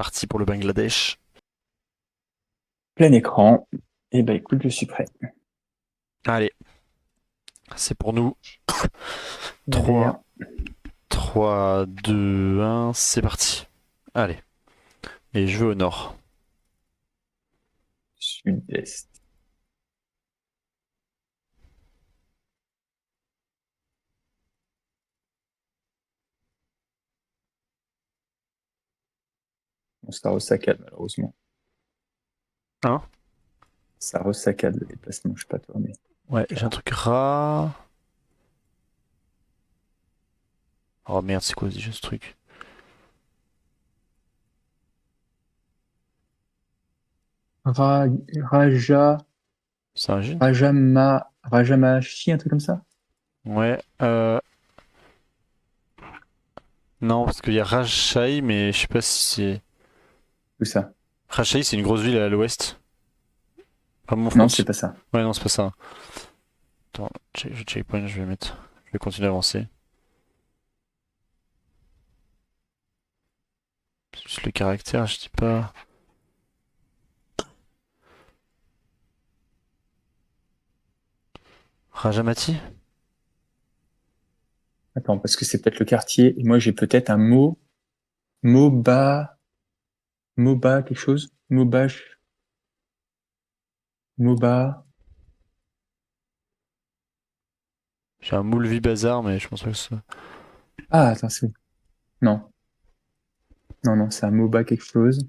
parti pour le Bangladesh. Plein écran. Et bah écoute, je suis prêt. Allez, c'est pour nous. Allez, 3, 3, 2, 1, c'est parti. Allez, et je vais au nord. sud-est. Bon, ça ressaccade malheureusement. Hein? Ça ressaccade le déplacement, je sais pas toi, mais Ouais, j'ai un là. truc rat. Oh merde, c'est quoi déjà ce truc? Ra- Raja, C'est un gène? Rajamachi, un truc comme ça? Ouais, non, parce qu'il y a Rajshahi, mais je sais pas si c'est. Tout ça. Rajshahi, c'est une grosse ville à l'ouest. À mon Non, c'est frontière. pas ça. Ouais, non, c'est pas ça. Attends, checkpoint, je vais mettre. Je vais continuer à avancer. C'est juste le caractère, je dis pas. Rajamati? Attends, parce que c'est peut-être le quartier. Et moi, j'ai peut-être un mot. Moba. Moba, quelque chose? Mobash. Moba. J'ai un Moulvi Bazar, mais je pense pas que ce. Ah, attends, c'est. Non. Non, non, c'est un Moba quelque chose.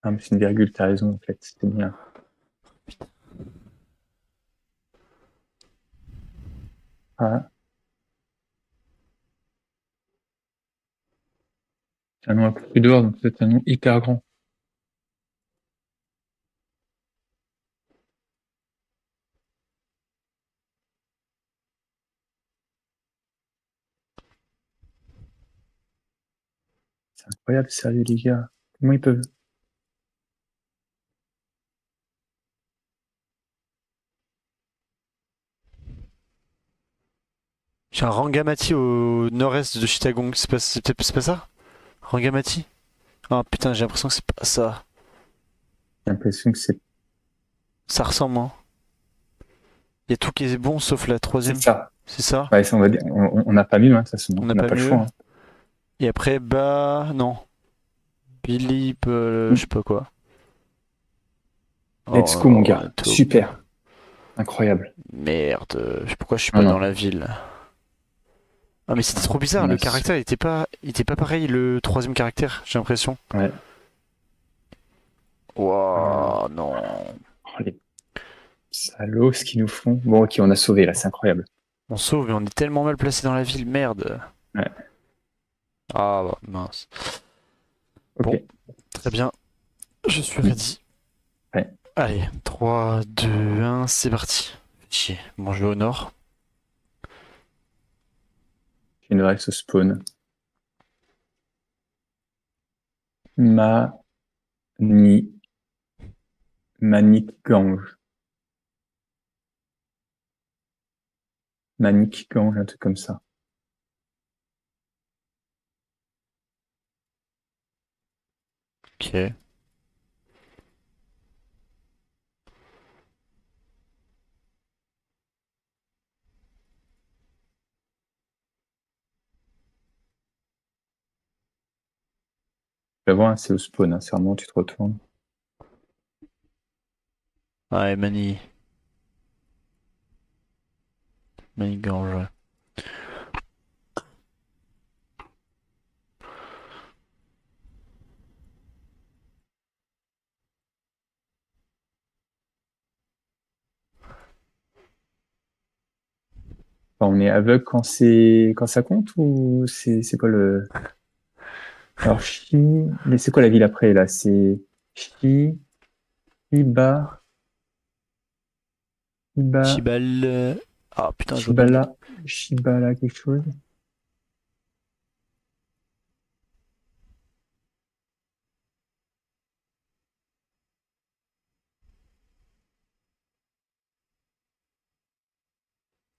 Ah, mais c'est une virgule, t'as raison, en fait. C'était bien. Ah, c'est un nom un peu plus dehors, donc c'est un nom hyper grand. C'est incroyable, sérieux, les gars. Comment ils peuvent? J'ai un Rangamati au nord-est de Chittagong. C'est pas ça? Rangamati? Ah putain, j'ai l'impression que c'est pas ça. J'ai l'impression que c'est Ça ressemble, hein. Il y a tout qui est bon sauf la c'est troisième. ça. C'est ça? Ouais, ça, on va dire, on n'a pas mieux, hein, de toute façon, On donc n'a on n'a pas pas le mieux. choix, hein. Et après, bah. Non. Billy, je Mm. sais pas quoi. Let's go, mon Oh, gars. taupe. Super. Incroyable. Merde. Pourquoi je suis Non, pas dans non. la ville? Ah, mais c'était trop bizarre. On Le a caractère, il était pas pareil, le troisième caractère, j'ai l'impression. ouais. Alors, Wow, non. oh, les salauds, ce qu'ils nous font. Bon, ok, on a sauvé, là, c'est incroyable. On sauve, mais on est tellement mal placé dans la ville, merde. Ouais. Ah, bah, mince. Ok. Bon, très bien. Je suis Mm. ready. Ouais. Allez, 3, 2, 1, c'est parti. Chier. Bon, je vais au nord. J'ai une règle au spawn. Ma, ni, Manik Gange. Manik Gange, un truc comme ça. Ok. Tu vas voir, hein, c'est au spawn, hein, c'est vraiment, tu te retournes. Ouais, Manigange, ouais. Enfin, on est aveugle quand ça compte ou c'est quoi le. Alors, Chi, mais c'est quoi la ville après là? C'est Chi. Shiba, Shiba, Chibal. Ah putain, je vois pas le ville. Shibala, Shibala quelque chose.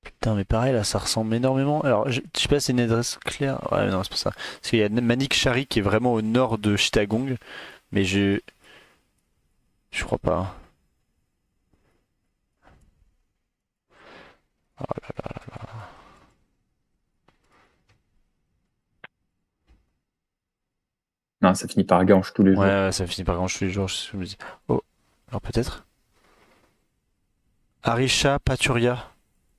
Putain, mais pareil, là, ça ressemble énormément. Alors, je sais pas si c'est une adresse claire. Ouais, non, c'est pour ça. Parce qu'il y a Manik Shari qui est vraiment au nord de Chittagong, mais je crois pas. Non, ça finit par Gange tous les Ouais, jours. ouais, ça finit par grand tous les jours. Je me dis. Oh, alors peut-être. Arisha Paturia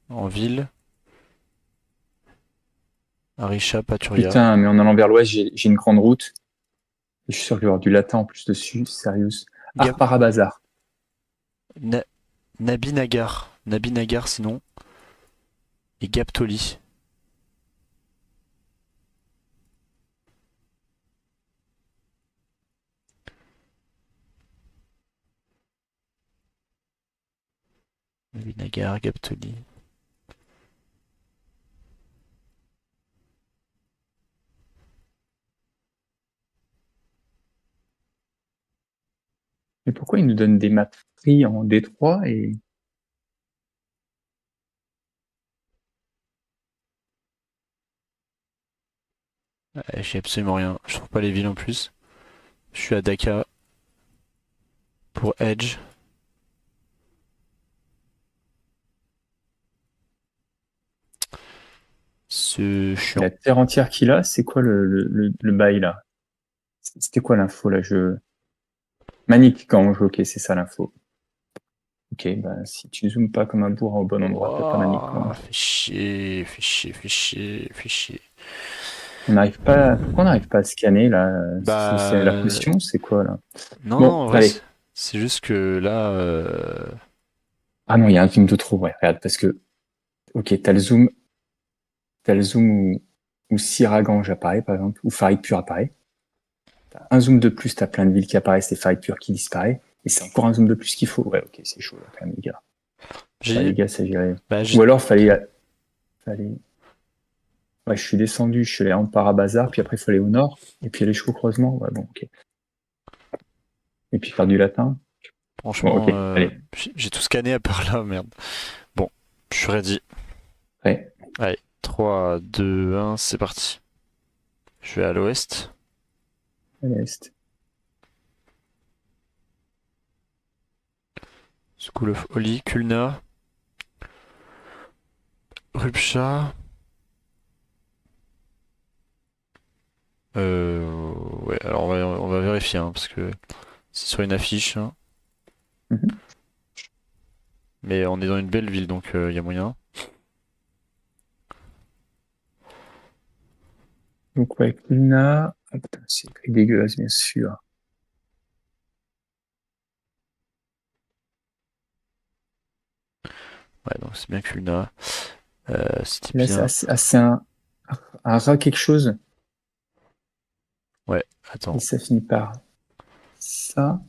en ville. Arisha Paturia. Putain, mais en allant vers l'ouest, j'ai une grande route. Et je suis sûr qu'il y aura du latin en plus dessus. Sérieux. Gab... Arparabazar. Na- Nabi Nagar. Nabi Nagar sinon. Et Gaptoli. Nabi Nagar, Gaptoli. Mais pourquoi ils nous donnent des maps free en D3 et J'ai absolument rien. Je trouve pas les villes en plus. Je suis à Dakar pour Edge. C'est et chiant. la terre entière qu'il a, c'est quoi le bail là? C'était quoi l'info là? Manique Gange, ok, c'est ça l'info. Ok, bah si tu zoomes pas comme un bourrin au bon endroit, t'as pas Manique Ouah, Gange. fais chier, fais chier, fais chier, fais chier. On n'arrive pas. Pourquoi on n'arrive pas à scanner là? C'est la Bah. potion, c'est quoi là? Non, non, Bon, en vrai, allez. c'est juste que là. Ah non, il y a un zoom de trop, ouais, regarde, parce que, ok, t'as le zoom où Siragange apparaît, par exemple, ou Farid-Pur apparaît. T'as un zoom de plus, t'as plein de villes qui apparaissent et Farid-Pur qui disparaît. Et c'est encore un zoom de plus qu'il faut. Ouais, ok, c'est chaud là, quand même, les gars. Ouais, J'ai. les gars, ça gérait. Bah, Ou alors, fallait. Ouais, je suis descendu, je suis allé en Parabazar, puis après, il faut aller au nord, et puis aller jusqu'au croisement. Ouais, bon, ok. Et puis faire du latin. Bon, franchement, ok, allez. j'ai tout scanné à part là, merde. Bon, je suis ready. Ouais, Allez, 3, 2, 1, c'est parti. Je vais à l'ouest. à l'est. School of Holy, Kulna, Rupcha. Ouais, alors on va vérifier, hein, parce que c'est sur une affiche, hein. Mhm. Mais on est dans une belle ville, donc il y a moyen. Donc, ouais, Kulna. Ah, putain, c'est écrit dégueulasse, bien sûr. Ouais, donc c'est bien Kulna. C'était Là, bien. c'est un rat quelque chose, Ouais, et attends. ça finit par ça.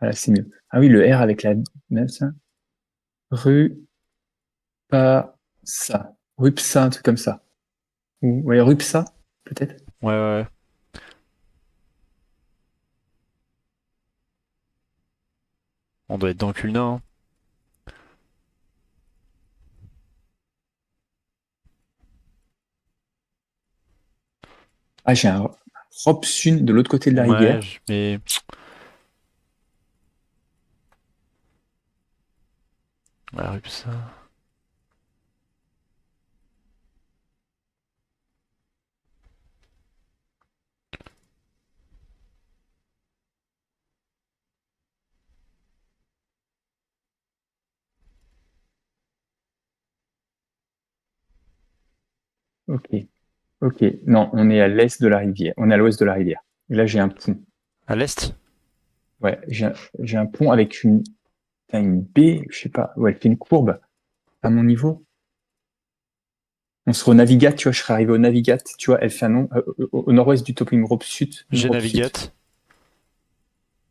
Voilà, c'est mieux. Ah oui, le R avec la même ça. Rue, pas ça. Rupsa, un truc comme ça. Ou, ouais, Rupsa, peut-être. Ouais, ouais, ouais. On doit être dans Kulna, hein. Ah, j'ai un Ropsun de l'autre côté de la Ouais, rivière. mais. Ouais, Rupsa. Ok, ok. Non, on est à l'est de la rivière. On est à l'ouest de la rivière. Et là, j'ai un pont. À l'est? Ouais, j'ai un pont avec une baie, je sais pas. Ouais, elle fait une courbe à mon niveau. On se renavigate, tu vois, je serais arrivé au Navigate, tu vois, elle fait un nom au nord-ouest du Topping Rope Sud. J'ai Rope Sud. Navigate.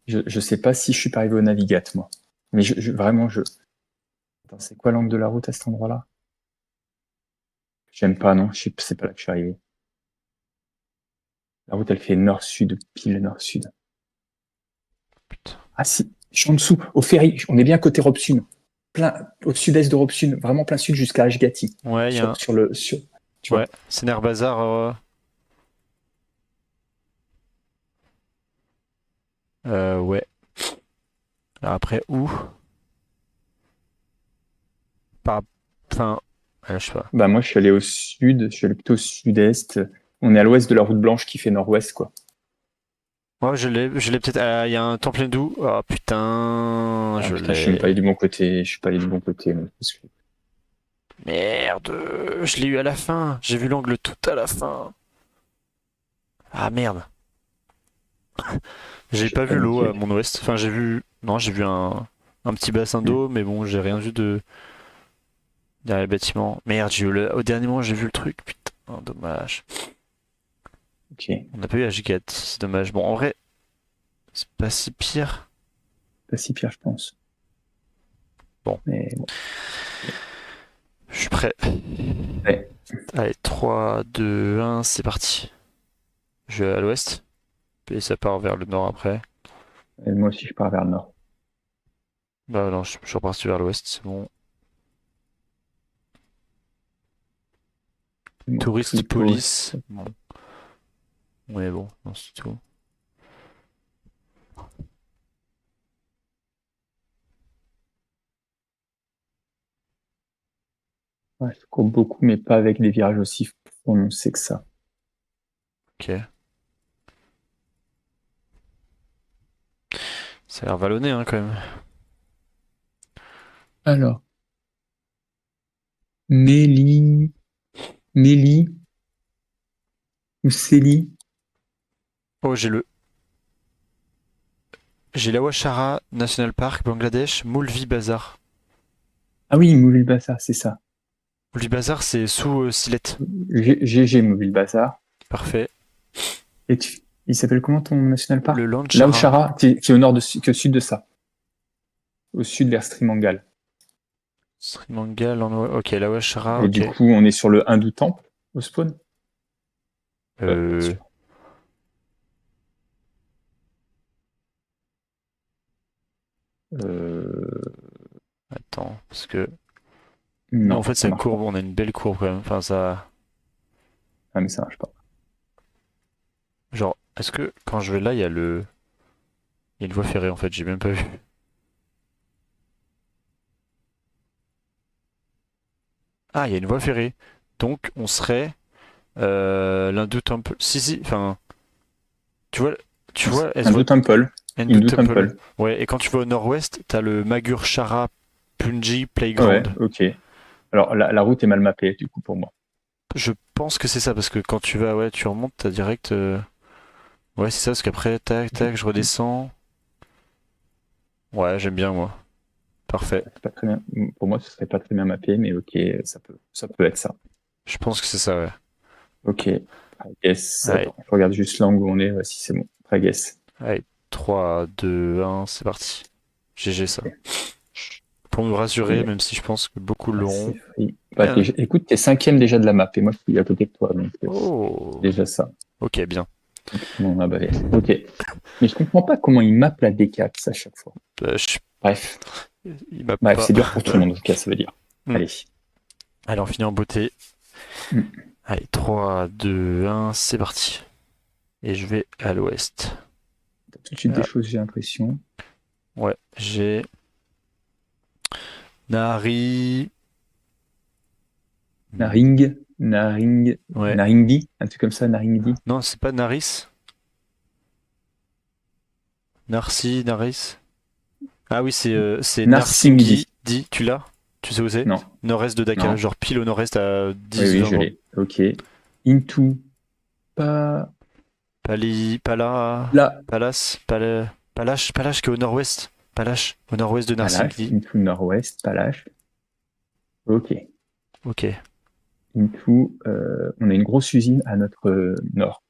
Je sais pas si je suis pas arrivé au Navigate, moi. Mais vraiment, Attends, c'est quoi l'angle de la route à cet endroit-là? J'aime pas, non, c'est pas là que je suis arrivé. La route, elle fait nord-sud, pile nord-sud. Putain. Ah si, je suis en dessous, au ferry, on est bien côté Ropsun. Plein, au sud-est de Ropsun, vraiment plein sud jusqu'à Ashgati. Ouais, il y a un... Tu Ouais, vois. c'est Nerf Bazar. Ouais. Alors après, où? Par... Enfin, je sais pas. Bah moi, je suis allé au sud, je suis allé plutôt au sud-est. On est à l'ouest de la route blanche qui fait nord-ouest, quoi. Ouais, je l'ai peut-être. Il y a un temple hindou. Oh putain, Ah je putain, je suis même pas l'ai. allé du bon côté, je suis pas allé du bon côté. Moi, parce que- Merde, je l'ai eu à la fin. J'ai vu l'angle tout à la fin. Ah merde. J'ai j'ai pas vu l'eau à paniqué. mon ouest. Enfin, j'ai vu. Non, j'ai vu un petit bassin Hmm. d'eau, mais bon, j'ai rien vu de derrière les bâtiments. Merde, au dernier moment, j'ai vu le truc. Putain, dommage. Ok, On n'a pas eu Ashgat, c'est dommage. Bon, en vrai, c'est pas si pire. pas si pire, je pense. Bon, Mais bon. je suis prêt. Ouais. Allez, 3, 2, 1, c'est parti. Je vais à l'ouest, et ça part vers le nord après. Et moi aussi, je pars vers le nord. Bah non, je suis reparti vers l'ouest, c'est bon. Moi, Tourist plutôt. police. Bon. Ouais, bon, non, c'est tout. Ouais, je cours beaucoup, mais pas avec des virages aussi prononcés que ça. Ok. Ça a l'air vallonné, hein, quand même. Alors, Mélie, Mélie ou Célie. Oh, j'ai l'Awashara National Park, Bangladesh, Moulvi Bazar. Ah oui, Mobile Bazar, c'est ça. Moulvi Bazar, c'est sous Sylhet. GG Mobile Bazar. Parfait. Et il s'appelle comment ton national Le park? Lanchara. Laochara, qui est au nord qui est au sud de ça. Au sud vers Srimangal. Sri Mangal, ok, l'Awashara, Et ok. du coup, on est sur le Hindou Temple au spawn. Pas Euh, sûr. Euh, Attends, parce que nous, en non, fait, ça ça marche courbe, pas. on a une belle courbe quand même. Enfin, ça. Ah, mais ça marche pas. Genre, est-ce que quand je vais là, il y a une voie ferrée en fait, j'ai même pas vu. Ah, il y a une voie ferrée. Donc, on serait l'Hindu Temple. Si, si, enfin, tu vois, tu vois, elle se voit Hindou Temple. Hindu Hindu Temple. Temple. Ouais, et quand tu vas au nord-ouest, t'as le Magur Shara Punji Ouais, Playground. ok. Alors, la route est mal mappée, du coup, pour moi. Je pense que c'est ça, parce que quand tu vas, ouais, tu remontes, t'as direct. Ouais, c'est ça, parce qu'après, tac, tac, je redescends. Ouais, j'aime bien, moi. Parfait. C'est pas très bien. Pour moi, ce serait pas très bien mappé, mais ok, ça peut être ça. Je pense que c'est ça, ouais. Ok. Yes. Allez, Attends, je regarde juste l'angle où on est, si c'est bon. Très guess. allez, 3, 2, 1, c'est parti. GG ça. Ok. Pour nous rassurer, Et même si je pense que beaucoup assez l'auront. free. Il Bah, y a- écoute, t'es cinquième déjà de la map et moi je suis à côté de toi, donc c'est Oh, déjà ça. ok, bien. Bon, ah bah, ok. Mais je comprends pas comment il mappe la D4 à chaque fois. Euh, Bref. Il m'a Bref, pas. c'est dur pour tout le monde, en tout cas, ça veut dire. Hmm. Allez. Allez, on finit en beauté. Hmm. Allez, 3, 2, 1, c'est parti. Et je vais à l'ouest. T'as tout de suite des Ah, choses, j'ai l'impression. ouais, j'ai Nari. Ouais. Naringdi, un truc comme ça, Naringdi. Non, c'est pas Naris. Naris. Ah oui, c'est Narsingdi. Narsinghi. Di, tu l'as? Tu sais où c'est? Non, Nord-est de Dhaka, non. genre pile au nord-est à Oui, oui, 10-20 je jours. l'ai. Ok. Into. Pas. Pala, Là. Palache qui est au nord-ouest. Palache, au nord-ouest de Palache. Narsinghi. Into nord-ouest. Palache. Ok. Ok. into, on a une grosse usine à notre nord.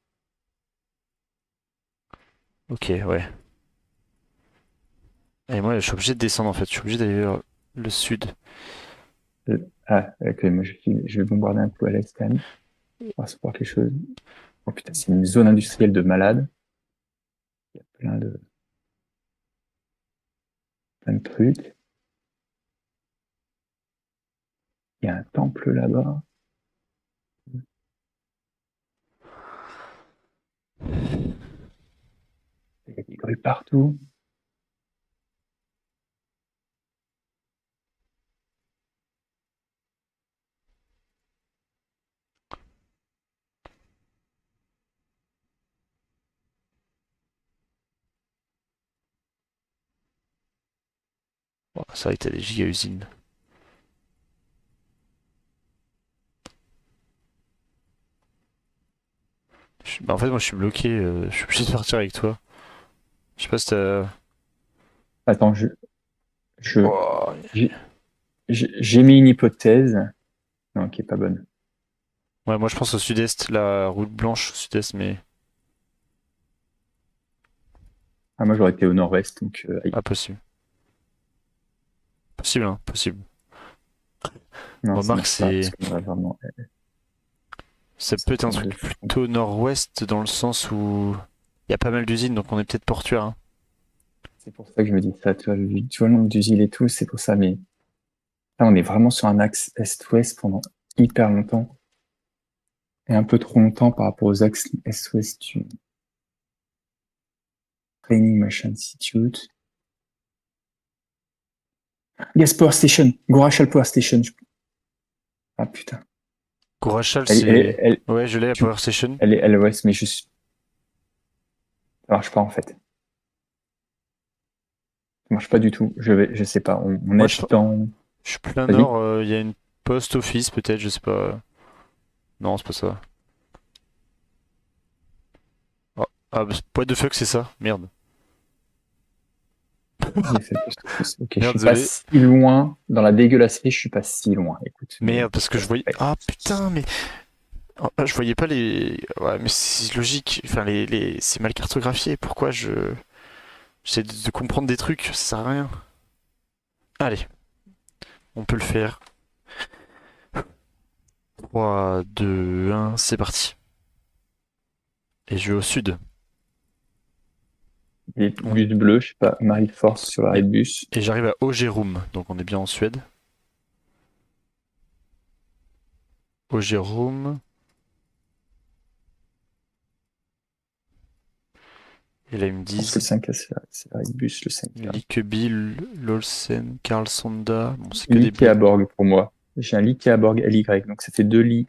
Ok, ouais. Et moi, je suis obligé de descendre en fait. Je suis obligé d'aller vers le sud. Ok, moi je vais bombarder un peu à l'est quand même. On va se voir quelque chose. Oh putain, c'est une zone industrielle de malade. Il y a plein de trucs. Il y a un temple là-bas. Il y a des grues partout. Oh, c'est vrai que t'as des giga-usines. Bah, en fait, moi, je suis bloqué. Je suis obligé de partir avec toi. Je sais pas si t'as. Attends, je, Oh. j'ai j'ai mis une hypothèse. Non, qui est pas bonne. Ouais, moi, je pense au sud-est, la route blanche au sud-est, mais Ah, moi j'aurais été au nord-ouest, donc aïe. pas possible. Possible, hein, possible. Non, ça Remarque, marche pas, parce c'est. qu'on va vraiment. Ça Ça peut être un tourne truc de fou. plutôt nord-ouest dans le sens où il y a pas mal d'usines, donc on est peut-être portuaire, hein. C'est pour ça que je me dis ça. Tu vois le nombre d'usines et tout, c'est pour ça. Mais là, on est vraiment sur un axe est-ouest pendant hyper longtemps. Et un peu trop longtemps par rapport aux axes est-ouest du Training Machine Institute. Gas Power Station. Gorachal Power Station. Ah putain. Gourachal, Elle, elle, c'est. elle, Ouais, je l'ai, la tu- Power Station. elle est à l'ouest, mais ça marche pas en fait. Ça marche pas du tout. Je sais pas. On Moi, est dans. je suis plein Vas-y. nord, il y a une post office, peut-être, je sais pas. Non, c'est pas ça. Oh. Ah, bah, what the fuck, c'est ça? Merde. J'ai fait post office. Ok, je Merde, suis pas désolé. si loin. Dans la dégueulasserie, je suis pas si loin. Écoute, Merde, parce que je voyais. ouais. Ah putain, mais. Oh, je voyais pas les. Ouais, mais c'est logique. Enfin, c'est mal cartographié. Pourquoi je. J'essaie de comprendre des trucs, ça sert à rien. Allez, on peut le faire. 3, 2, 1, c'est parti. Et je vais au sud. Les On- bus bleus, je sais pas, Marie Force sur l'arrêt Et, de bus. et j'arrive à Ogerum, donc on est bien en Suède. Ogerum. Et là, ils me Je pense que le disent 5A, c'est l'arrêt de bus, le 5A. Likeby, Lolsen, Karlsonda. Bon, c'est que des Liké B. à Borg pour moi. J'ai un Liké à Borg LY, donc ça fait deux lits,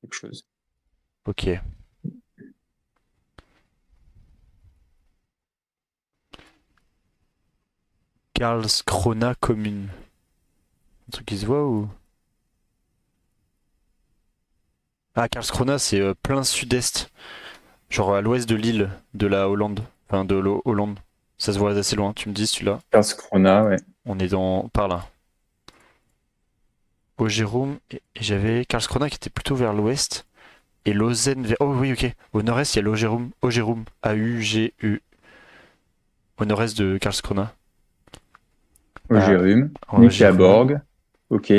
quelque chose. Ok. Karlskrona commune. Un truc qui se voit ou. Ah, Karlskrona, c'est plein sud-est. Genre à l'ouest de l'île de la Hollande. Enfin, de Hollande. Ça se voit assez loin, tu me dis celui-là. Karlskrona, ouais. On est dans. Par là. Ogerum, et j'avais Karlskrona qui était plutôt vers l'ouest. Et Lausanne vers. Oh oui, ok. Au nord-est, il y a l'Ogerum. Ogerum. A-U-G-U. Au nord-est de Karlskrona. Ah, Ogérum. Liké à Ogerum. Borg. Ok.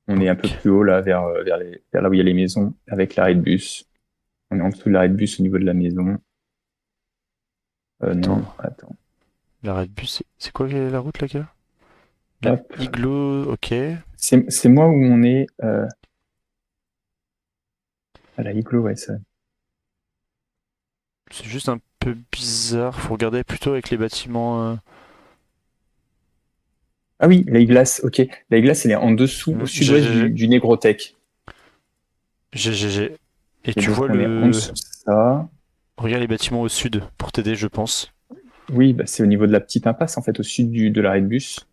On est un peu Ok. plus haut, là, vers là où il y a les maisons, avec l'arrêt de bus. On est en dessous de l'arrêt de bus au niveau de la maison. Attends. Non, attends. L'arrêt de bus, c'est quoi la route là qu'il y a? La Hop. Igloo, ok. C'est moi où on est à la Iglo, ouais, ça. C'est juste un peu bizarre. Faut regarder plutôt avec les bâtiments. Ah oui, la Iglas, ok. La Iglas, elle est en dessous, au sud-ouest GGG. du Négrotech. GGG. Et Et tu vois donc, on est en le. dessous de ça. Regarde les bâtiments au sud pour t'aider, je pense. Oui, bah, c'est au niveau de la petite impasse, en fait, au sud de l'arrêt de bus.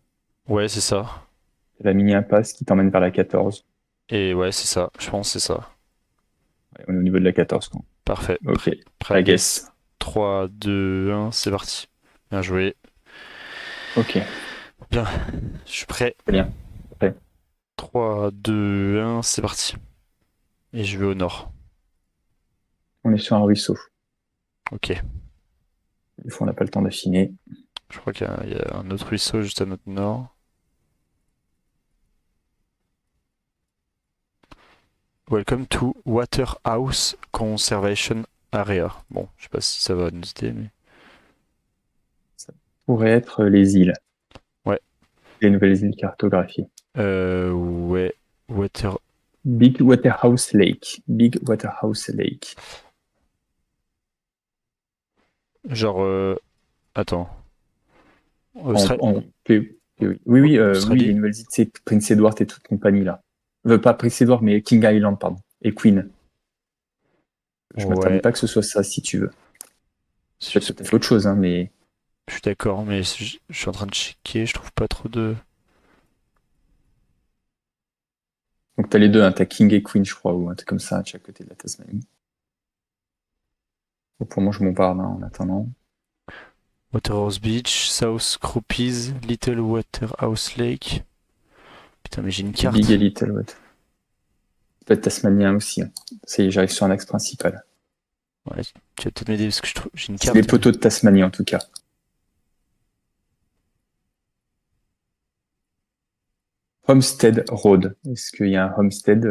Ouais, c'est ça. La mini impasse qui t'emmène vers la 14. Et ouais, c'est ça. Je pense que c'est ça. Ouais, on est au niveau de la 14, quoi. Parfait. Ok, Prêt à à guess. guess. 3, 2, 1, c'est parti. Bien joué. Ok, Bien. Je suis prêt. très bien. 3, 2, 1, c'est parti. Et je vais au nord. On est sur un ruisseau. Ok. Des fois, on n'a pas le temps d'affiner. Je crois qu'il y a un autre ruisseau juste à notre nord. Welcome to Waterhouse Conservation Area. Bon, je sais pas si ça va nous aider, mais. Ça pourrait être les îles. Ouais. Les nouvelles îles cartographiées. Ouais. Water. Big Waterhouse Lake. Big Waterhouse Lake. Genre. Attends. En, Australie. en oui, oui, oui, les Australie. nouvelles îles, c'est Prince Edward et toute compagnie là. Pas Prince Edward, mais King Island, pardon. Et Queen. Je m'attendais Ouais. pas que ce soit ça, si tu veux. Je sais- Peut-être autre chose, hein, mais. je suis d'accord, mais je suis en train de checker. Je trouve pas trop de. Donc t'as les deux, hein, t'as King et Queen, je crois, ou un truc comme ça, de chaque côté de la Tasmanie. Bon, pour moi, je m'en parle hein, en attendant. Waterhouse Beach, South Croupies, Little Waterhouse Lake. Putain, mais j'ai une Et Big et carte. Little, ouais. Peut être tasmanien aussi. Hein. Ça y est, j'arrive sur un axe principal. Ouais, tu vas peut-être m'aider parce que je trouve j'ai une C'est les carte. poteaux de Tasmanie en tout cas. Homestead Road. Est-ce qu'il y a un homestead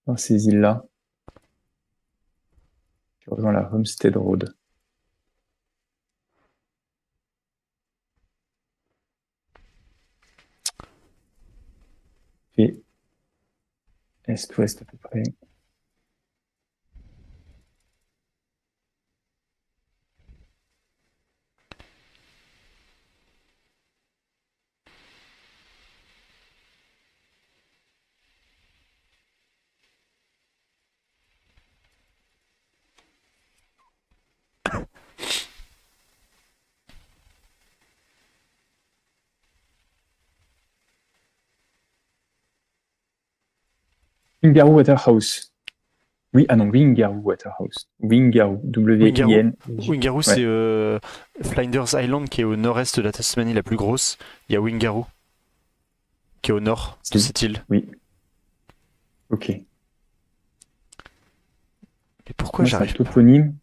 dans ces îles-là? Je rejoins la Homestead Road. Et est-ouest à peu près. Wingaroo Waterhouse. Oui, ah non, Wingaroo Waterhouse. Wingaroo, Wingaroo. W-I-N. Wingaroo, c'est Ouais, Flinders Island qui est au nord-est de la Tasmanie la plus grosse. Il y a Wingaroo qui est au nord de c'est. cette île. Oui, ok. Mais pourquoi Moi, c'est un j'arrive pas? toponyme.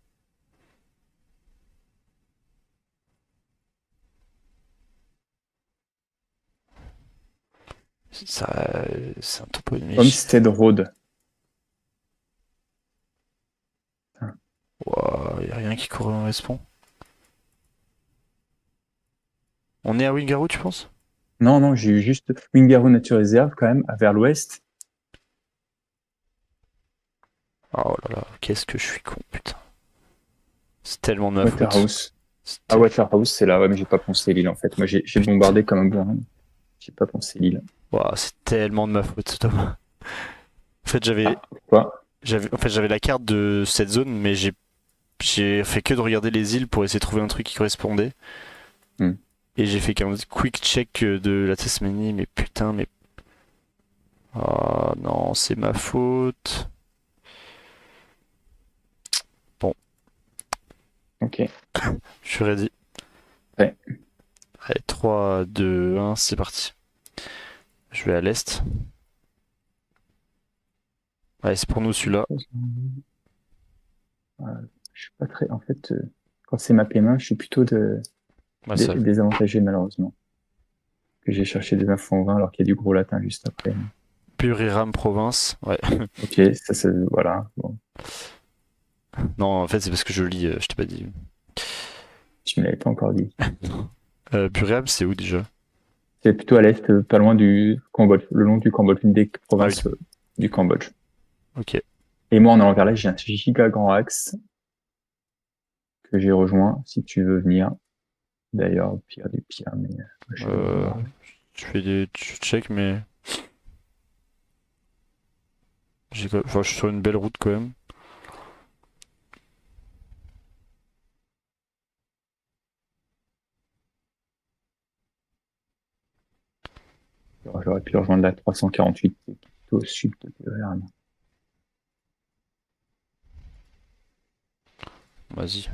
Ça, c'est un toponyme. Homestead Road. Il y a rien qui correspond. On est à Wingaroo, tu penses? Non, non, j'ai eu juste Wingaroo Nature Reserve quand même, vers l'ouest. Oh là là, qu'est-ce que je suis con, putain. C'est tellement de ma faute. Waterhouse. C'est Ah, tel- Waterhouse, c'est là, ouais, mais j'ai pas pensé l'île en fait. Moi, j'ai Putain. bombardé comme un bourrin. J'ai pas pensé l'île. C'est tellement de ma faute, Thomas. En fait, Ah, quoi? j'avais la carte de cette zone, mais j'ai fait que de regarder les îles pour essayer de trouver un truc qui correspondait. Hmm. Et j'ai fait qu'un quick check de la Tasmanie, mais putain, mais. Ah non, c'est ma faute. Bon, Ok. je suis ready. Ouais. Allez, 3, 2, 1, c'est parti. Je vais à l'est. Allez, c'est pour nous celui-là. Je suis pas très. En fait, quand c'est mappé main, je suis plutôt Ouais, ça. désavantagé malheureusement. Que j'ai cherché des infos en vain alors qu'il y a du gros latin juste après. Buriram province. Ouais. Ok, ça, voilà. Bon, Non, en fait, c'est parce que je lis, je t'ai pas dit. tu me l'avais pas encore dit. Buriram, c'est où déjà? C'est plutôt à l'est, pas loin du Cambodge, le long du Cambodge, une des Ah oui, provinces du Cambodge. ok. Et moi, en allant vers là, j'ai un giga grand axe que j'ai rejoint, si tu veux venir. D'ailleurs, au pire du pire, mais je vais Euh, voir. je fais des checks, mais enfin, je suis sur une belle route quand même. J'aurais pu rejoindre la 348 qui est plutôt au sud de Verne. Vas-y,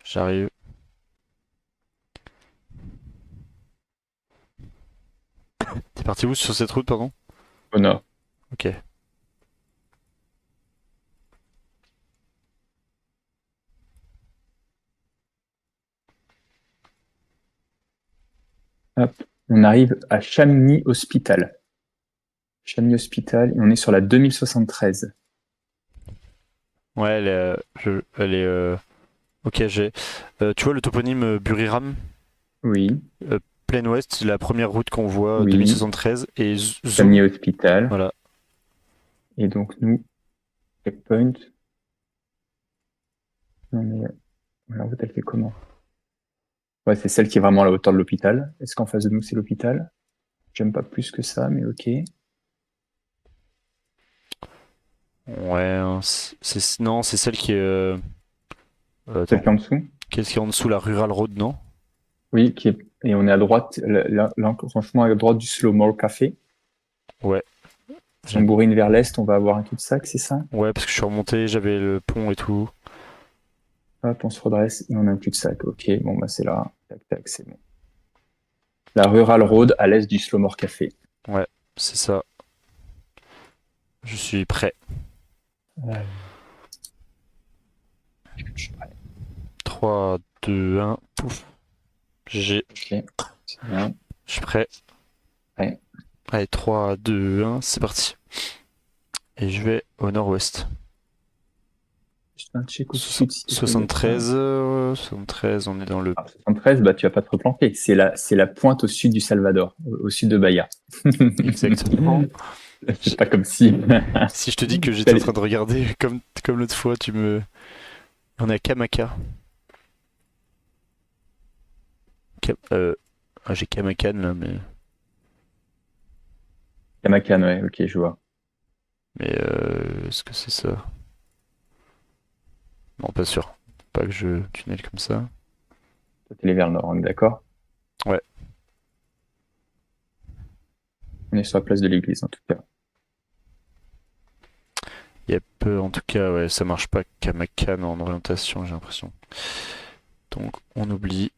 j'arrive. parti où sur cette route, pardon? Au nord. Ok. Hop. On arrive à Chamonix Hospital. Chamonix Hospital, et on est sur la 2073. Ouais, elle est ok, j'ai. Tu vois le toponyme Buriram? Oui, Plaine Ouest, c'est la première route qu'on voit, oui. 2073. Et Chamonix zoom, Hospital. voilà. Et donc, nous, checkpoint. On est... La route, elle fait comment? Ouais, c'est celle qui est vraiment à la hauteur de l'hôpital. Est-ce qu'en face de nous, c'est l'hôpital? J'aime pas plus que ça, mais ok. Ouais, hein, non, c'est celle qui est. Celle Attends, qui est en dessous? qu'est-ce qui est en dessous, la Rural Road, non? Oui, qui est... et on est à droite, franchement, à droite du Slow Mo Café. Ouais. Si on j'ai- bourrine vers l'est, on va avoir un cul-de-sac, c'est ça? Ouais, parce que je suis remonté, j'avais le pont et tout. Hop, on se redresse et on a un cul-de-sac. Ok, bon, bah c'est là. Tac, tac, c'est bon. La Rural Road à l'est du Slow Mo Café. Ouais, c'est ça. Je suis prêt. Ouais, je suis prêt. 3, 2, 1, pouf. GG. Ok, c'est bien. Je suis prêt. Ouais. Allez, 3, 2, 1, c'est parti. Et je vais au nord-ouest. Juste un check au-dessus de s'il y a pas d'autres. 73, 73, on est dans le... Alors, 73, bah, tu vas pas te replanter. C'est la pointe au sud du Salvador, au sud de Bahia. Exactement. C'est pas comme si. Si je te dis que j'étais en Allez, train de regarder comme l'autre fois, tu me... On est à Kamaka. J'ai Kamakan là, Kamakan, ouais, ok, je vois. est-ce que c'est ça? Non, pas sûr. Pas que je tunnel comme ça. Toi, t'es vers le nord, on est d'accord? Ouais. On est sur la place de l'église, en tout cas. Yep, en tout cas, ouais, ça marche pas Kamakan en orientation, j'ai l'impression. Donc, on oublie.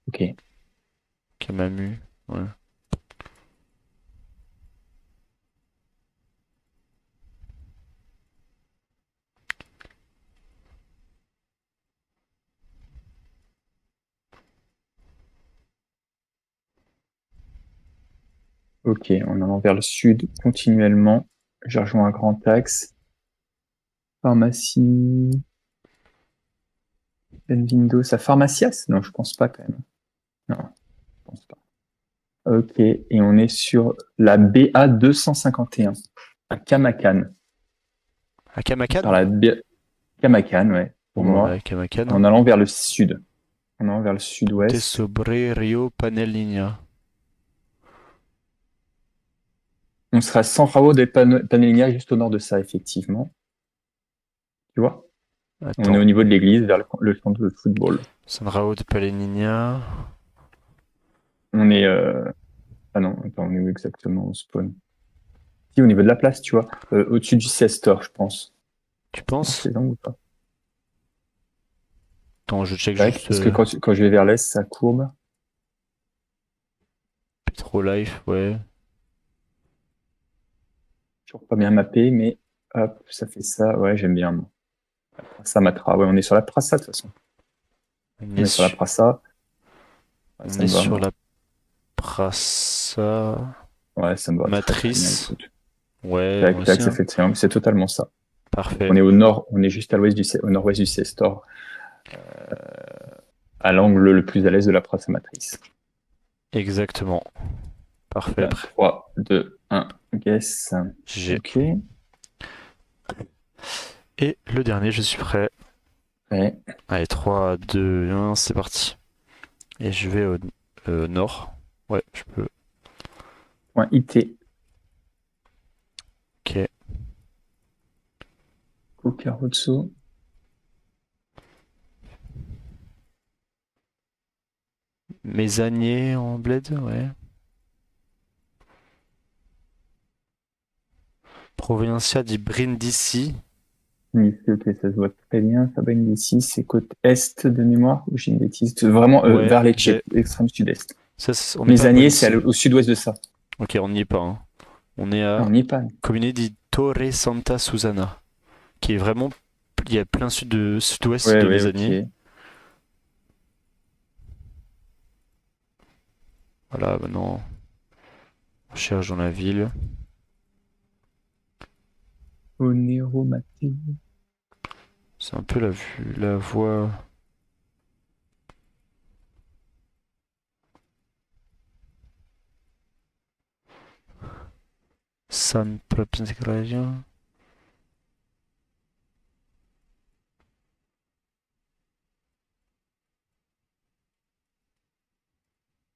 Ok. Kamamu. Ouais. Ok, en allant vers le sud continuellement. J'ai rejoint un grand axe. Pharmacie. Benvindo, ça pharmacias? Non, je pense pas quand même. Non, je pense pas. Ok, et on est sur la BA 251 à Kamakan. À Sur Kamakan? la Kamakan, ouais, pour Bon, bah, on est à moi, Kamakan, en hein. allant vers le sud. En allant vers le Ponte sud-ouest. sobre Rio Panelinha. On sera à San Raúl de Panelinha, juste au nord de ça, effectivement. Tu vois? On est Attends. au niveau de l'église, vers le camp de football. San Raúl de Panelinha. On est... Ah non, attends, on est où exactement au spawn? Si, au niveau de la place, tu vois. Au-dessus du Cestor, je pense. Tu C'est dans penses? ces angles ou pas? Attends, je check Ouais, juste parce que quand je vais vers l'est, ça courbe. Petrolife, ouais. Toujours pas bien mappé, mais hop, ça fait ça. Ouais, j'aime bien, moi. La Prassa Matra. Ouais, on est sur la Prassa, de toute façon. On On est, est sur la su- Prassa. Ouais, on ça est me va, sur moi. la Prassa Ouais, ça me va très très bien, Matrice. écoute. Ouais, moi Tac, tac, aussi, ça hein. fait le triangle. C'est totalement ça. Donc, Parfait. on est au nord, on est juste à l'ouest au nord-ouest du Cestor, à l'angle le plus à l'est de la Prassa Matrice. Exactement. Parfait. Là, 3, 2, 1, guess. GG. Ok. Et le dernier, je suis prêt. Ouais. Allez, 3, 2, 1, c'est parti. Et je vais au nord. Ouais, je peux. Point IT. Ok. Kukarotsu. Mezzanier en bled, ouais. Provincia di Brindisi. Nice, ok, ça se voit très bien. Ça va une des 6, c'est côte est de mémoire, ou j'ai une bêtise. C'est vraiment Ouais, vers les j'ai. Tchèques, extrême sud-est. Ça, on n'est pas à Mesanier, c'est Brindisi. au sud-ouest de ça. Ok, on n'y est pas, hein. On est Ah, à on n'y est pas. Comune di Torre Santa Susana, qui est vraiment. Il y a plein sud-ouest Ouais, de ouais, ok. Mesanier. Voilà, maintenant, on cherche dans la ville. Onero Mattei. C'est un peu la vue, la voie. San Proprio.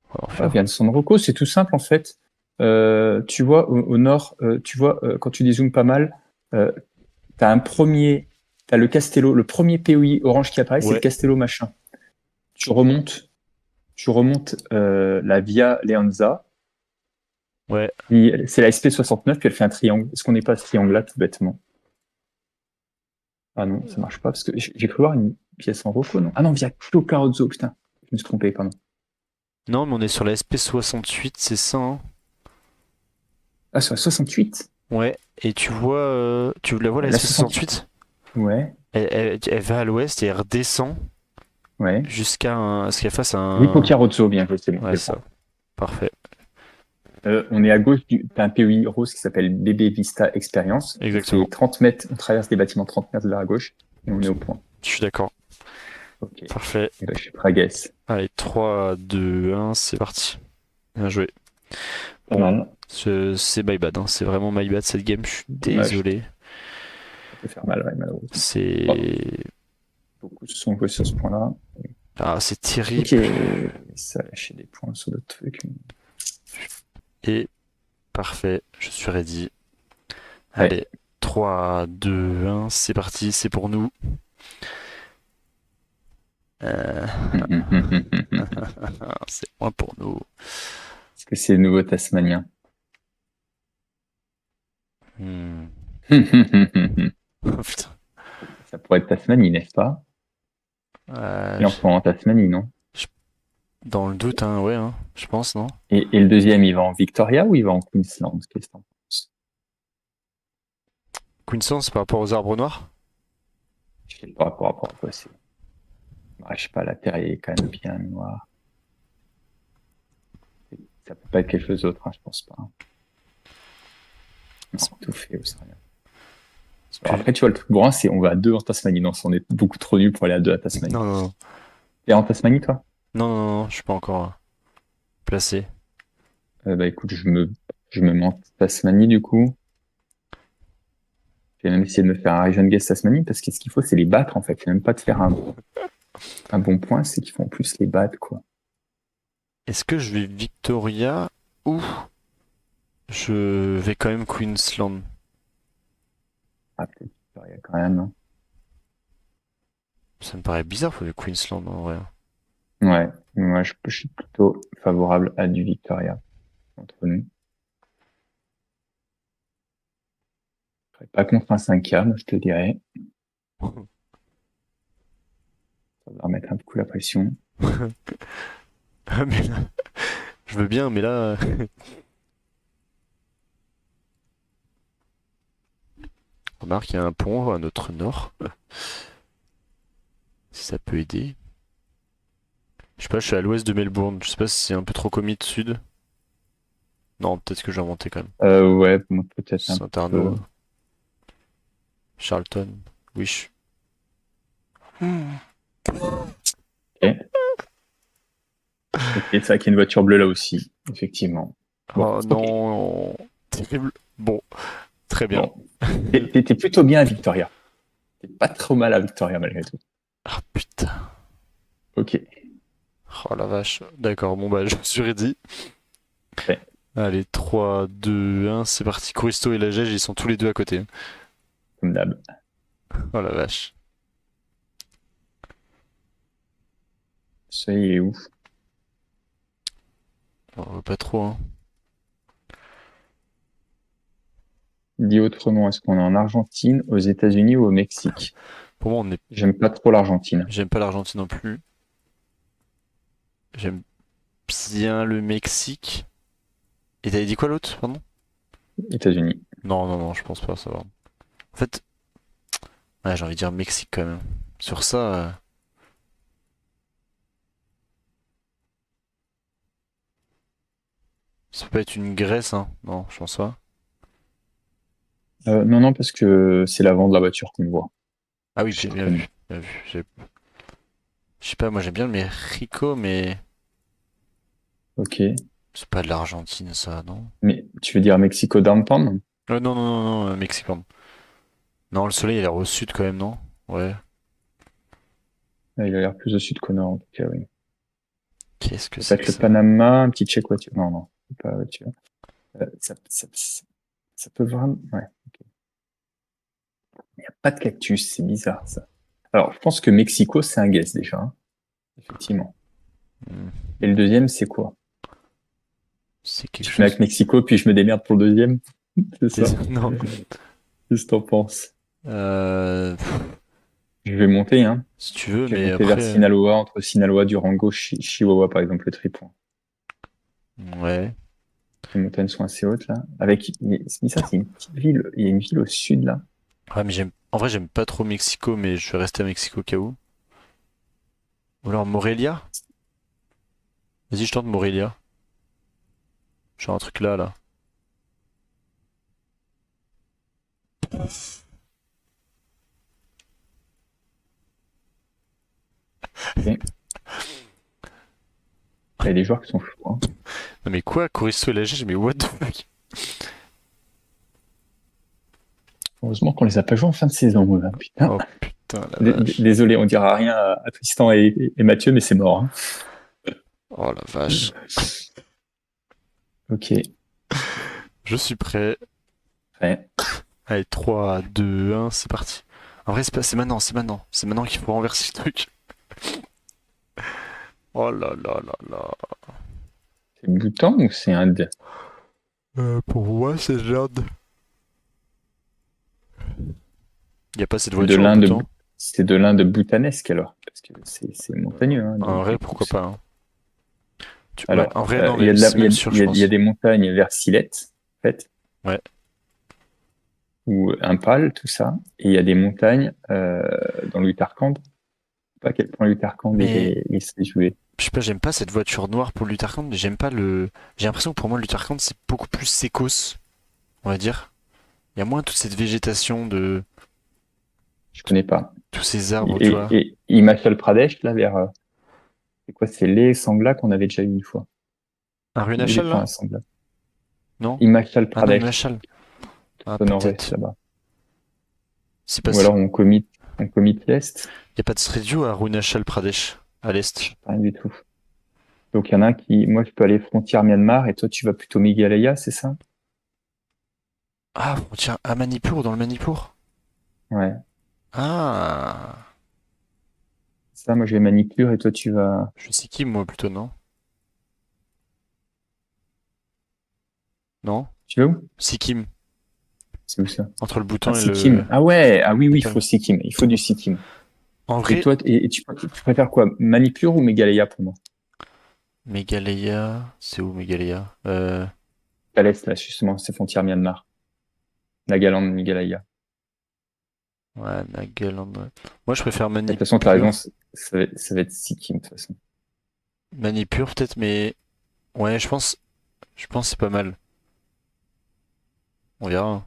On va en Ah, faire. Vienne San Rocco, c'est tout simple en fait. Tu vois, au nord, tu vois, quand tu dézoomes pas mal, euh, t'as un premier, t'as le Castello, le premier POI orange qui apparaît, c'est le Ouais, Castello machin. Tu remontes, tu remontes la Via Leonza, ouais. puis c'est la SP69, puis elle fait un triangle. Est-ce qu'on n'est pas à ce triangle-là tout bêtement? Ah non, ça marche pas, parce que j'ai cru voir une pièce en Rocco, non? Ah non, Via Clocarozzo, putain, je me suis trompé, pardon. Non, mais on est sur la SP68, c'est ça, hein. Ah, sur la 68? Ouais, et tu vois, tu la vois la La 68? SP68? Ouais, Elle va à l'ouest et elle redescend ouais. jusqu'à ce qu'elle fasse Lipo un. Carozzo, bien joué, c'est bon, Ouais, je le ça, vois. parfait. On est à gauche t'as un POI rose qui s'appelle BB Vista Experience. On fait Exactement. 30 mètres, on traverse des bâtiments 30 mètres vers la gauche et on est au point. Je suis d'accord. Ok. Et Parfait. là, je suis prêt à guess. Allez, 3, 2, 1, c'est parti. Bien joué. Pas Bon, mal. c'est my bad, hein. C'est vraiment my bad cette game, je suis Dommage. désolé. Ça peut faire mal, ouais, malheureusement. Bon, C'est. beaucoup se sont joués sur ce point-là. Ah, c'est Ok, terrible. ça a lâché des points sur d'autres trucs. Et parfait, je suis ready. Ouais. Allez, 3, 2, 1, c'est parti, c'est pour nous. Euh, c'est moins pour nous. Est-ce que c'est le nouveau Tasmanien? Hmm. Oh, putain. Ça pourrait être Tasmanie, n'est-ce pas? Euh, Il en je- faut en Tasmanie, non? je- Dans le doute, hein, ouais, hein, je pense, non? Et le deuxième, il va en Victoria ou il va en Queensland? Qu'est-ce que t'en penses? Queensland, par rapport aux arbres noirs? Je sais pas par rapport à quoi c'est. Ouais, je sais pas, la Terre est quand même bien noire. Ça peut pas être quelque chose d'autre, hein, je pense pas. Non, C'est tout fait australien. c'est Alors plus. après, tu vois, le truc bourrin, c'est on va à deux en Tasmanie. Non, on est beaucoup trop nul pour aller à deux à Tasmanie. Non, non, non. T'es en Tasmanie, toi? Non, non, non, je suis pas encore placé. Bah écoute, je me mets en Tasmanie du coup. Je vais même essayer de me faire un region guest Tasmanie parce que ce qu'il faut, c'est les battre en fait. C'est même pas de faire un bon point, c'est qu'il faut en plus les battre, quoi. Est-ce que je vais Victoria ou je vais quand même Queensland? Ah, peut-être Victoria quand même, hein. Ça me paraît bizarre pour le Queensland en vrai. Ouais, moi je suis plutôt favorable à du Victoria entre nous. Je serais pas contre un 5K, moi je te dirais. Ça va remettre un coup la pression. Ah, mais là, je veux bien, mais là. Remarque, il y a un pont à notre nord. Si ça peut aider. Je sais pas, je suis à l'ouest de Melbourne. Je sais pas si c'est un peu trop commit sud. Non, peut-être que j'ai inventé quand même. Ouais, moi peut-être un peu. Saint-Arnaud, Charlton, Wish. Ok, ok, c'est vrai qu'il y a une voiture bleue là aussi, effectivement. Bon, Oh ok. non, terrible. Bon, très bien. Bon, t'es plutôt bien à Victoria. T'es pas trop mal à Victoria malgré tout. Ah putain. Ok. Oh la vache. D'accord, bon bah je suis ready. Ouais, Allez, 3, 2, 1, c'est parti. Coristo et la Gège, ils sont tous les deux à côté. comme d'hab. Oh la vache. Ça y est où? On veut pas trop, hein. Dit autrement, est-ce qu'on est en Argentine, aux États-Unis ou au Mexique? Pour moi, on est... J'aime pas trop l'Argentine. J'aime pas l'Argentine non plus. J'aime bien le Mexique. Et t'avais dit quoi l'autre, pardon? États-Unis. Non, non, non, je pense pas, ça va. En fait, ouais, j'ai envie de dire Mexique quand même. Sur ça, ça peut pas être une Grèce, hein. Non, je pense pas. Non, non, parce que c'est l'avant de la voiture qu'on voit. Ah oui, C'est bien, très bien connu. vu. Bien vu. Je sais pas, moi j'aime bien le Mexico, mais Ok. c'est pas de l'Argentine, ça, non? Mais tu veux dire Mexico downtown? Non, non, non, non, non, Mexique, pardon. Non, le soleil, il a l'air au sud quand même, non? Ouais. Il a l'air plus au sud qu'au nord, en tout cas, oui. Qu'est-ce que Ça peut c'est être que le ça? Panama, un petit Tchéquatio. Non, non, c'est pas voiture. Ça peut vraiment. Ouais. Il n'y a pas de cactus, c'est bizarre ça. Alors, je pense que Mexico, c'est un guess déjà, hein, effectivement. Hmm. Et le deuxième, c'est quoi? C'est quelque Je te mets chose. avec Mexico, puis je me démerde pour le deuxième. C'est ça. Non. Qu'est-ce que t'en penses? Pff, Je vais monter, hein. si tu veux, Je vais mais monter vers après. Sinaloa, entre Sinaloa, Durango, Chihuahua, par exemple, le tripoint. Ouais. Les montagnes sont assez hautes, là. Mais ça, c'est une petite ville. Il y a une ville au sud, là. Ouais, mais j'aime. En vrai, j'aime pas trop Mexico, mais je vais rester à Mexico au cas où. Ou alors Morelia? Vas-y, je tente Morelia. Genre un truc là, là. Ok. Il y a des joueurs qui sont chauds, hein. Non, mais quoi? Chorizo et la Gege, mais what the fuck? Heureusement qu'on les a pas joués en fin de saison, là. Putain. Oh putain, la vache. Désolé, on dira rien à Tristan et Mathieu, mais c'est mort, hein. Oh la vache. Ok. Je suis prêt. Ouais. Allez, 3, 2, 1, c'est parti. En vrai, c'est maintenant, c'est maintenant. C'est maintenant qu'il faut renverser le truc. Oh là là là là. C'est Bhoutan ou c'est Inde? Pour moi, c'est l'Inde. Y a pas cette De voiture au bout de l'Inde, temps? c'est de l'Inde bhoutanesque alors, parce que c'est montagneux, hein, En vrai, du coup. pourquoi pas, hein. Ouais, en Alors, vrai, non, il y mais a de c'est même sûr, il y je a, il y a pense. des montagnes vers Sylhet, en fait, Ouais. ou Impal, tout ça, et il y a des montagnes dans l'Uttarakhand. Je sais pas à quel point l'Uttarakhand Mais, est joué. je sais pas, j'aime pas cette voiture noire pour l'Uttarakhand, mais j'aime pas le. J'ai l'impression que pour moi, l'Uttarakhand, c'est beaucoup plus sécos, on va dire. Il y a moins toute cette végétation de Je connais pas. tous ces arbres, tu vois. Et Himachal Pradesh, là, vers, c'est quoi, c'est les Sangla qu'on avait déjà eu une fois. Un Runachal, L'éléphant là? à Sangla. Non? Himachal Ah non, Pradesh, Himachal. Ah, au nord-ouest, peut-être. là-bas. C'est pas. Ou alors on commit l'Est, Y a pas de street view à Runachal Pradesh, à l'est. rien du tout. Donc il y en a un moi je peux aller frontière Myanmar et toi tu vas plutôt Meghalaya, c'est ça? Ah, tiens, à Manipur, dans le Manipur? Ouais. Ah, Ça, moi je vais Manipur et toi tu vas. je suis Sikkim, moi, plutôt, non? Non? Tu vas où? Sikkim, C'est où ça? entre le Ah, Bhoutan et le Sikkim. Ah ouais, ah oui, oui, il Népal. faut Sikkim. Il faut du Sikkim. En Et vrai, toi, tu préfères quoi? Manipur ou Meghalaya pour moi? Meghalaya, c'est où Meghalaya? À l'est, là, justement, c'est frontière Myanmar. Nagaland, Meghalaya. Ouais, Nagaland. Ouais. Moi, je préfère Et de toute façon, t'as raison, Manipur. ça va être Sikkim, de toute façon. Manipur, peut-être, mais ouais, je pense que c'est pas mal. On verra, hein.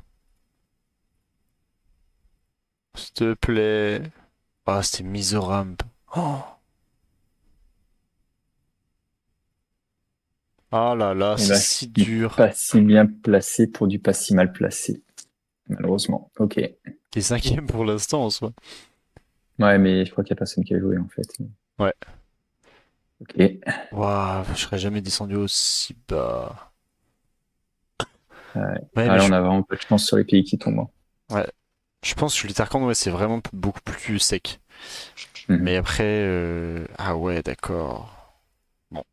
S'il te plaît. Ah, c'était Mizoram. Oh. Ah là là, Et c'est ben, je si suis dur. pas si bien placé pour du pas si mal placé, malheureusement. Ok. T'es cinquième pour l'instant en soi. Ouais, mais je crois qu'il y a personne qui a joué, en fait. Ouais. Ok. Waouh, je serais jamais descendu aussi bas. Ouais. Ouais, Ah, mais là, on a vraiment pas de chance sur les pays qui tombent, hein. ouais, je pense que l'Uttarakhand, ouais, c'est vraiment beaucoup plus sec. Mais Mhm. après, ah ouais, d'accord. Bon,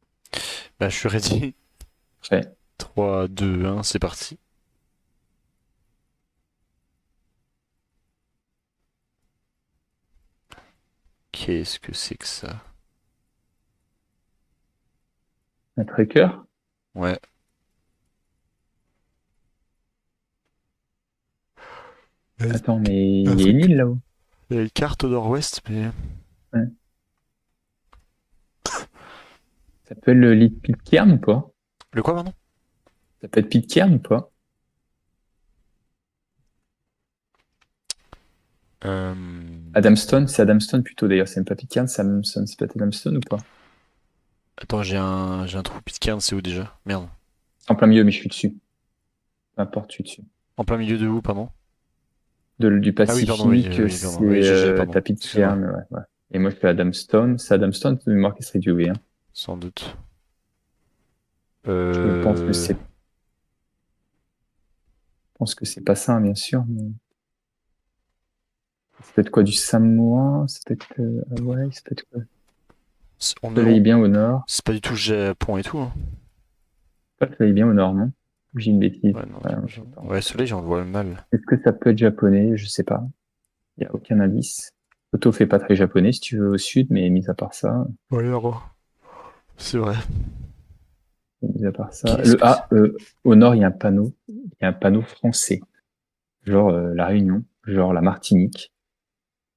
bah je suis ready. Ouais. 3, 2, 1, c'est parti. Qu'est-ce que c'est que ça? Un tracker? Ouais. Attends, mais Un il y a une truc. île là-haut. Il y a une carte au nord-ouest, mais. Ouais. Ça s'appelle l'île Pitcairn ou pas? Le quoi, maintenant? Ça peut être Pitcairn ou pas? Euh... Adamstone, c'est Adamstone plutôt d'ailleurs, c'est même pas Pitcairn, c'est Adamstone, c'est pas Adamstone ou pas? Attends, j'ai un trou Pitcairn, c'est où déjà? Merde. En plein milieu, mais je suis dessus. Peu importe, je suis dessus. En plein milieu de où, pardon? Du Ah oui, pardon, oui, Pacifique, oui, c'est pardon. Oui, GG, pardon. t'as Excuse-moi. Pitcairn, ouais, ouais. Et moi je suis à Adamstone. C'est Adamstone, de mémoire qui serait du V, hein. Sans doute. Je pense que Euh... c'est pas ça, hein, bien sûr. Mais... Ça peut être quoi, du Samoa? Ça peut être Hawaï, ça peut être quoi? On, Soleil bien au nord. c'est pas du tout Japon et tout, hein. Pas soleil bien au nord, non? J'ai une bêtise. Ouais, non, Ouais, non, je sais pas. ouais, Soleil, j'en vois mal. Est-ce que ça peut être japonais? Je sais pas. Il n'y a aucun indice. Photo fait pas très japonais si tu veux au sud, mais mis à part ça, Ouais, alors. C'est vrai. mis à part ça. Qu'est-ce que c'est? Au nord, il y a un panneau. Il y a un panneau français. Genre La Réunion, genre la Martinique.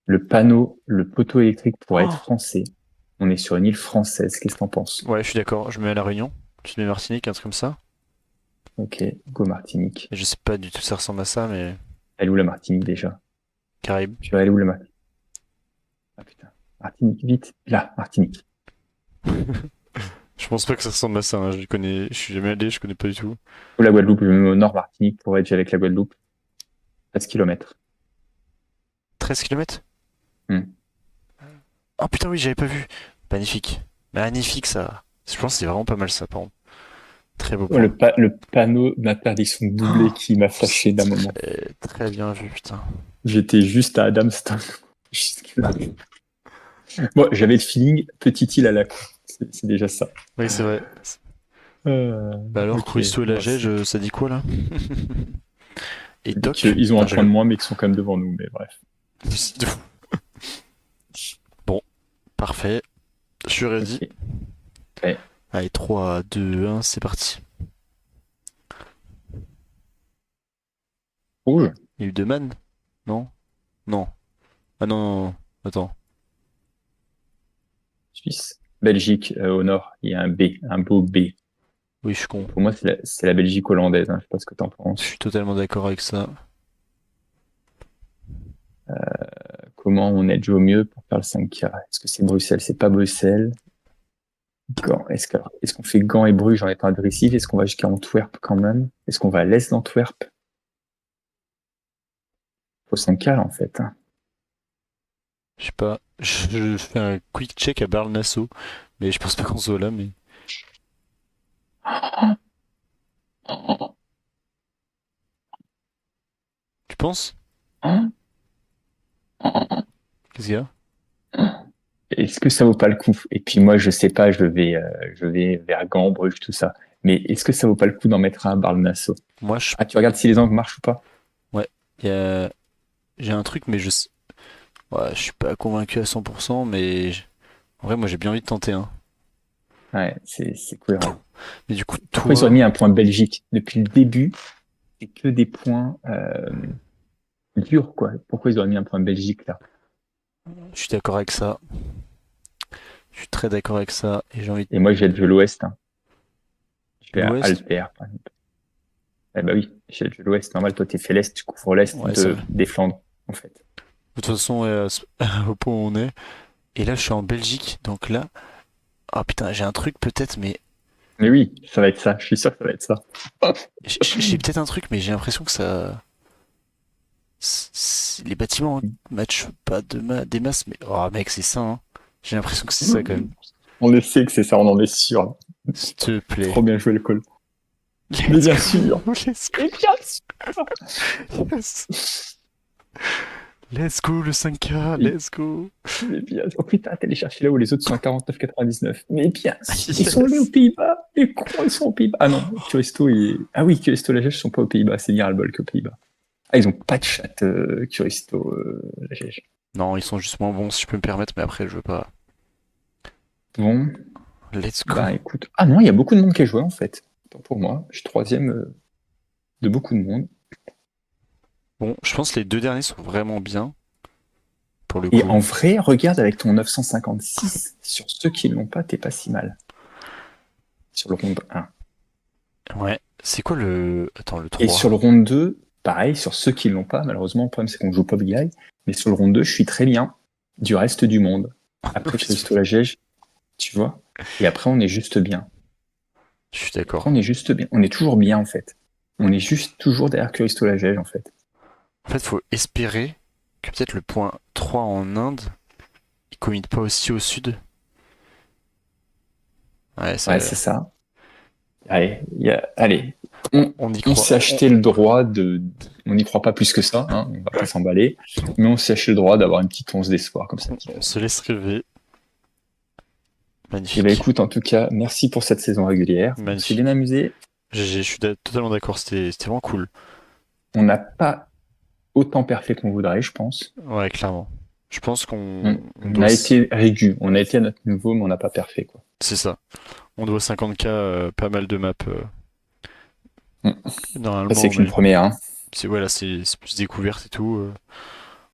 Le panneau, le poteau électrique pourrait être Oh, français. On est sur une île française. Qu'est-ce que t'en penses? ouais, je suis d'accord. Je me mets à La Réunion. Je mets Martinique, un truc comme ça. Ok, go Martinique. Et je sais pas du tout ça ressemble à ça, mais. Elle est où la Martinique déjà? Caraïbes. Tu vas aller où la Martinique? Ah putain. Martinique, vite. Là, Martinique. Je pense pas que ça ressemble à ça, hein. Je connais. Je suis jamais allé, je connais pas du tout. Ou la Guadeloupe, je me mets au nord Martinique pour être avec la Guadeloupe. 13 kilomètres. 13 kilomètres. Hmm. Oh putain, oui, j'avais pas vu. Magnifique. Magnifique, ça. Je pense que c'est vraiment pas mal, ça, par contre. Très beau Oh, point. le panneau d'interdiction de doubler Oh, qui m'a flashé d'un moment. très, très bien vu, putain. J'étais juste à Adamstown. Jusque-là. Bon, j'avais le feeling, petite île à la con. C'est déjà ça. Oui, c'est vrai. Bah alors, Ok. Christo et la Bon, Gège, ça dit quoi, là? Et dit Doc? qu'ils ont Non, un je point de rigole. moins, mais qu'ils sont quand même devant nous. Mais bref. Bon, parfait. Je suis ready. Ok. Ouais. Allez, 3, 2, 1, c'est parti. Rouge. Il y a eu deux man? Non? Non. Ah non, non, non. Attends. Suisse. Belgique, au nord. Il y a un B, un beau B. Oui, je suis con. Pour moi, c'est la Belgique hollandaise, hein. Je sais pas ce que t'en Je suis penses. totalement d'accord avec ça. Comment on aide au mieux pour faire le 5K? Est-ce que c'est Bruxelles? C'est pas Bruxelles. Gand. Est-ce qu'on fait Gand et Bruges en étant agressif? Est-ce qu'on va jusqu'à Antwerp quand même? Est-ce qu'on va à l'est d'Antwerp? Faut 5K là, en fait, hein. Je sais pas. Je fais un quick check à Barle-Nassau. Mais je pense pas qu'on soit là, mais. Tu penses? Qu'est-ce qu'il y a? Est-ce que ça vaut pas le coup? Et puis moi, je sais pas, je vais vers Gand, Bruges, tout ça. Mais est-ce que ça vaut pas le coup d'en mettre un à Barle-Nassau? Moi, je. Ah, tu regardes si les angles marchent ou pas? Ouais. Il y a. J'ai un truc, mais je sais. Ouais, je suis pas convaincu à 100%, mais. En vrai, moi, j'ai bien envie de tenter, hein. Ouais, c'est cohérent. Mais du coup, Pourquoi ils auraient mis toi. un point Belgique? Depuis le début, c'est que des points durs, quoi. Pourquoi ils auraient mis un point Belgique là? Je suis d'accord avec ça. Je suis très d'accord avec ça. Et j'ai envie de. Et moi, j'ai de l'Ouest, hein. Je vais à L'Ouest? Alter, par exemple. Eh bah oui, j'ai de l'Ouest. Normal, toi, t'es fait l'Est, tu couvres l'Est Ouais, c'est vrai. des Flandres, en fait. De toute façon, au point où on est. Et là, je suis en Belgique. Donc là. Ah putain, j'ai un truc peut-être, mais. Mais oui, ça va être ça. Je suis sûr que ça va être ça. J'ai peut-être un truc, mais j'ai l'impression que ça. Les bâtiments matchent pas des masses, mais. Oh mec, c'est ça, hein. J'ai l'impression que c'est ça quand même. On le sait que c'est ça, on en est sûr. S'il te plaît. Trop bien joué le call. Mais Let's bien go. sûr. Let's go. Mais bien sûr. Yes. Let's go le 5K, Mais let's go. mais bien sûr. Oh putain, t'es allé chercher là où les autres sont à 49,99. Mais bien sûr. Ils sont allés aux Yes. Pays-Bas. Les cons, ils sont aux Pays-Bas. Ah non, Curisto et... Ah oui, Curisto et la Gège sont pas aux Pays-Bas. C'est bien le bol qu'aux Pays-Bas. Ah, ils ont pas de chat, Curisto, la Gège. Non, ils sont juste moins bons si je peux me permettre, mais après, je veux pas. Bon, Let's go. bah écoute. Ah non, il y a beaucoup de monde qui a joué en fait. Tant pour moi, je suis troisième de beaucoup de monde. Bon, je pense que les deux derniers sont vraiment bien, pour le Et coup. en vrai, regarde avec ton 956, sur ceux qui l'ont pas, t'es pas si mal. Sur le round 1. Ouais. C'est quoi le. Attends, le Et sur 3. le round 2, pareil, sur ceux qui l'ont pas, malheureusement, le problème c'est qu'on joue Pop Guy. Mais sur le round 2, je suis très bien du reste du monde. Après Christo Lagège, tu vois. Et après, on est juste bien. Je suis Après, d'accord. on est juste bien. On est toujours bien, en fait. On est juste toujours derrière Christo Lagège, en fait. En fait, faut espérer que peut-être le point 3 en Inde, il commit pas aussi au sud. Ouais, Ouais, ça. c'est ça. Allez, allez. On, On y on croit. s'est acheté le droit de. On n'y croit pas plus que ça, hein, on va pas s'emballer. Mais on s'est acheté le droit d'avoir une petite once d'espoir comme ça qui On passe. se laisse rêver. Et ben Magnifique. écoute, en tout cas, merci pour cette saison régulière. On s'est bien Magnifique. amusé. GG, je suis totalement d'accord, c'était vraiment cool. On n'a pas autant parfait qu'on voudrait, je pense. Ouais, clairement. Je pense qu'on on On doit. a été régu, on a été à notre niveau, mais on n'a pas parfait, quoi. C'est ça. On doit 50K, pas mal de maps. Mm. Ça, Normalement, c'est qu'une première, hein. c'est voilà, c'est plus découverte et tout.